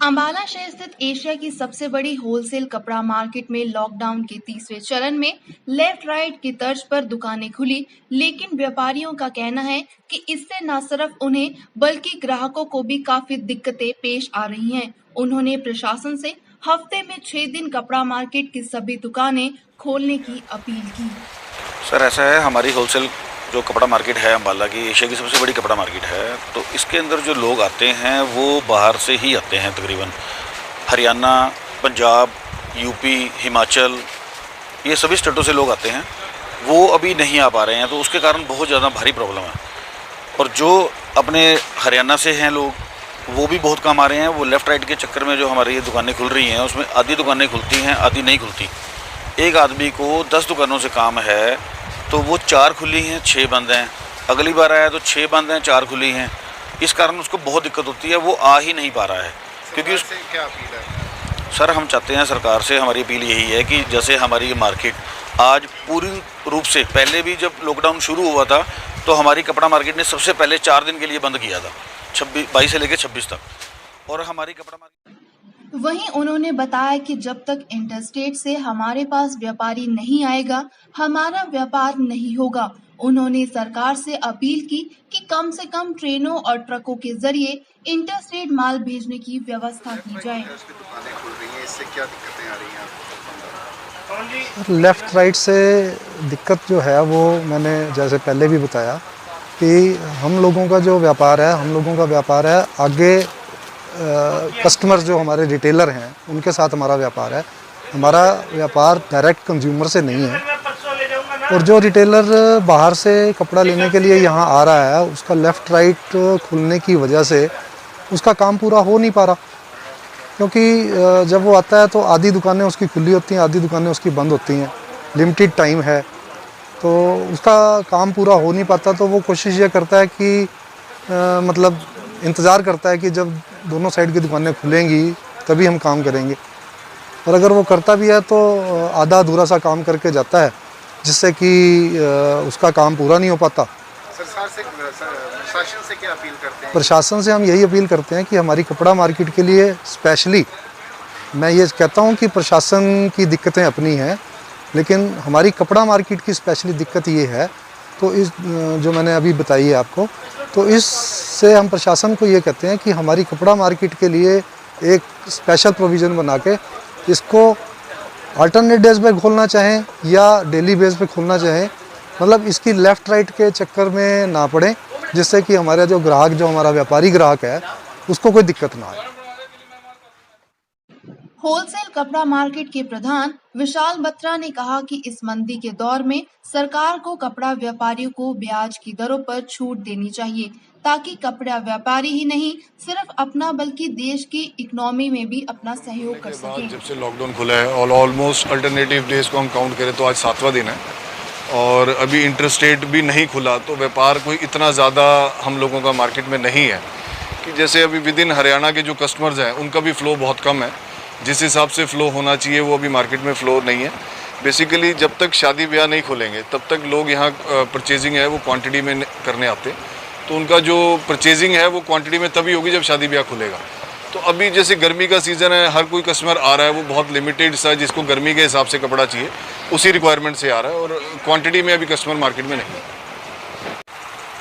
अंबाला शहर स्थित एशिया की सबसे बड़ी होलसेल कपड़ा मार्केट में लॉकडाउन के तीसरे चरण में लेफ्ट राइट की तर्ज पर दुकानें खुली, लेकिन व्यापारियों का कहना है कि इससे न सिर्फ उन्हें बल्कि ग्राहकों को भी काफी दिक्कतें पेश आ रही हैं। उन्होंने प्रशासन से हफ्ते में 6 दिन कपड़ा मार्केट की सभी दुकानें खोलने की अपील की। सर ऐसा है, हमारी होलसेल जो कपड़ा मार्केट है अम्बाला की एशिया की सबसे बड़ी कपड़ा मार्केट है। तो इसके अंदर जो लोग आते हैं वो बाहर से ही आते हैं, तकरीबन हरियाणा, पंजाब, यूपी, हिमाचल, ये सभी स्टेटों से लोग आते हैं। वो अभी नहीं आ पा रहे हैं, तो उसके कारण बहुत ज़्यादा भारी प्रॉब्लम है। और जो अपने हरियाणा से हैं लोग वो भी बहुत कम आ रहे हैं। वो लेफ़्ट राइट के चक्कर में जो हमारी ये दुकानें खुल रही हैं उसमें आधी दुकानें खुलती हैं, आधी नहीं खुलती। एक आदमी को 10 दुकानों से काम है तो वो 4 खुली हैं, 6 बंद हैं। अगली बार आया तो 6 बंद हैं, 4 खुली हैं। इस कारण उसको बहुत दिक्कत होती है, वो आ ही नहीं पा रहा है। क्योंकि उससे क्या अपील है? सर हम चाहते हैं, सरकार से हमारी अपील यही है कि जैसे हमारी ये मार्केट आज पूरी रूप से, पहले भी जब लॉकडाउन शुरू हुआ था तो हमारी कपड़ा मार्केट ने सबसे पहले 4 दिन के लिए बंद किया था, 22 से लेकर 26 तक। और हमारी कपड़ा मार्केट वहीं उन्होंने बताया कि जब तक इंटरस्टेट से हमारे पास व्यापारी नहीं आएगा, हमारा व्यापार नहीं होगा। उन्होंने सरकार से अपील की कि कम से कम ट्रेनों और ट्रकों के जरिए इंटरस्टेट माल भेजने की व्यवस्था की जाए। दुकानें खुल रही हैं, इससे क्या दिक्कतें आ रही हैं आपको? लेफ़्ट राइट से दिक्कत जो है वो मैंने जैसे पहले भी बताया कि हम लोगों का जो व्यापार है, हम लोगों का व्यापार है आगे कस्टमर्स जो हमारे रिटेलर हैं उनके साथ हमारा व्यापार है। हमारा व्यापार डायरेक्ट कंज्यूमर से नहीं है। और जो रिटेलर बाहर से कपड़ा लेने के लिए यहाँ आ रहा है उसका लेफ़्ट राइट खुलने की वजह से उसका काम पूरा हो नहीं पा रहा, क्योंकि जब वो आता है तो आधी दुकानें उसकी खुली होती हैं, आधी दुकानें उसकी बंद होती हैं। लिमिटेड टाइम है तो उसका काम पूरा हो नहीं पाता। तो वो कोशिश ये करता है कि मतलब इंतज़ार करता है कि जब दोनों साइड की दुकानें खुलेंगी तभी हम काम करेंगे। और अगर वो करता भी है तो आधा अधूरा सा काम करके जाता है, जिससे कि उसका काम पूरा नहीं हो पाता। प्रशासन से क्या अपील करते हैं? प्रशासन से हम यही अपील करते हैं कि हमारी कपड़ा मार्केट के लिए स्पेशली, मैं ये कहता हूँ कि प्रशासन की दिक्कतें अपनी हैं, लेकिन हमारी कपड़ा मार्केट की स्पेशली दिक्कत ये है। तो इस जो मैंने अभी बताई है आपको, तो इससे हम प्रशासन को ये कहते हैं कि हमारी कपड़ा मार्केट के लिए एक स्पेशल प्रोविज़न बना के इसको अल्टरनेट डेज पे खोलना चाहें या डेली बेस पे खोलना चाहें, मतलब इसकी लेफ़्ट राइट के चक्कर में ना पड़े, जिससे कि हमारा जो ग्राहक, जो हमारा व्यापारी ग्राहक है, उसको कोई दिक्कत ना आए। होलसेल कपड़ा मार्केट के प्रधान विशाल बत्रा ने कहा कि इस मंदी के दौर में सरकार को कपड़ा व्यापारियों को ब्याज की दरों पर छूट देनी चाहिए, ताकि कपड़ा व्यापारी ही नहीं सिर्फ अपना बल्कि देश की इकोनॉमी में भी अपना सहयोग कर सके। जब से लॉकडाउन खुला है और ऑलमोस्ट अल्टरनेटिव डेज को हम काउंट करें तो आज 7वां दिन है और अभी इंटरस्टेट भी नहीं खुला, तो व्यापार कोई इतना ज़्यादा हम लोगों का मार्केट में नहीं है कि जैसे अभी विद इन हरियाणा के जो कस्टमर्स हैं उनका भी फ़्लो बहुत कम है। जिस हिसाब से फ़्लो होना चाहिए वो अभी मार्केट में फ़्लो नहीं है। बेसिकली जब तक शादी ब्याह नहीं खोलेंगे तब तक लोग यहाँ परचेजिंग है वो क्वांटिटी में करने आते, तो उनका जो परचेजिंग है वो क्वांटिटी में तभी होगी जब शादी ब्याह खुलेगा। तो अभी जैसे गर्मी का सीज़न है, हर कोई कस्टमर आ रहा है, वो बहुत लिमिटेड सा जिसको गर्मी के हिसाब से कपड़ा चाहिए उसी रिक्वायरमेंट से आ रहा है और क्वांटिटी में अभी कस्टमर मार्केट में नहीं है।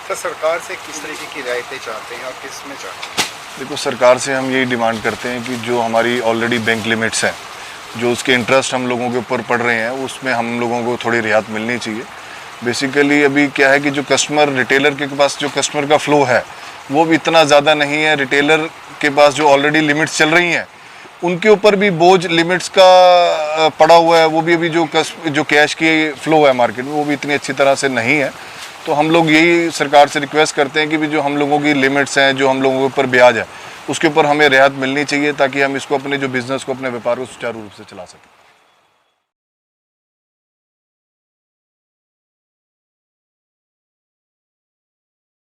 तो सरकार से किस तरीके की रियायतें चाहते हैं और किस में चाहते हैं? देखो, सरकार से हम यही डिमांड करते हैं कि जो हमारी ऑलरेडी बैंक लिमिट्स हैं, जो उसके इंटरेस्ट हम लोगों के ऊपर पड़ रहे हैं, उसमें हम लोगों को थोड़ी रियायत मिलनी चाहिए। बेसिकली अभी क्या है कि जो कस्टमर, रिटेलर के पास जो कस्टमर का फ़्लो है वो भी इतना ज़्यादा नहीं है। रिटेलर के पास जो ऑलरेडी लिमिट्स चल रही हैं उनके ऊपर भी बोझ लिमिट्स का पड़ा हुआ है। वो भी अभी जो कैश की फ़्लो है मार्केट में वो भी इतनी अच्छी तरह से नहीं है। तो हम लोग यही सरकार से रिक्वेस्ट करते हैं कि भी जो हम लोगों की लिमिट्स हैं, जो हम लोगों के ऊपर ब्याज है, उसके ऊपर हमें रियायत मिलनी चाहिए ताकि हम इसको अपने जो बिज़नेस को, अपने व्यापार को सुचारू रूप से चला सकें।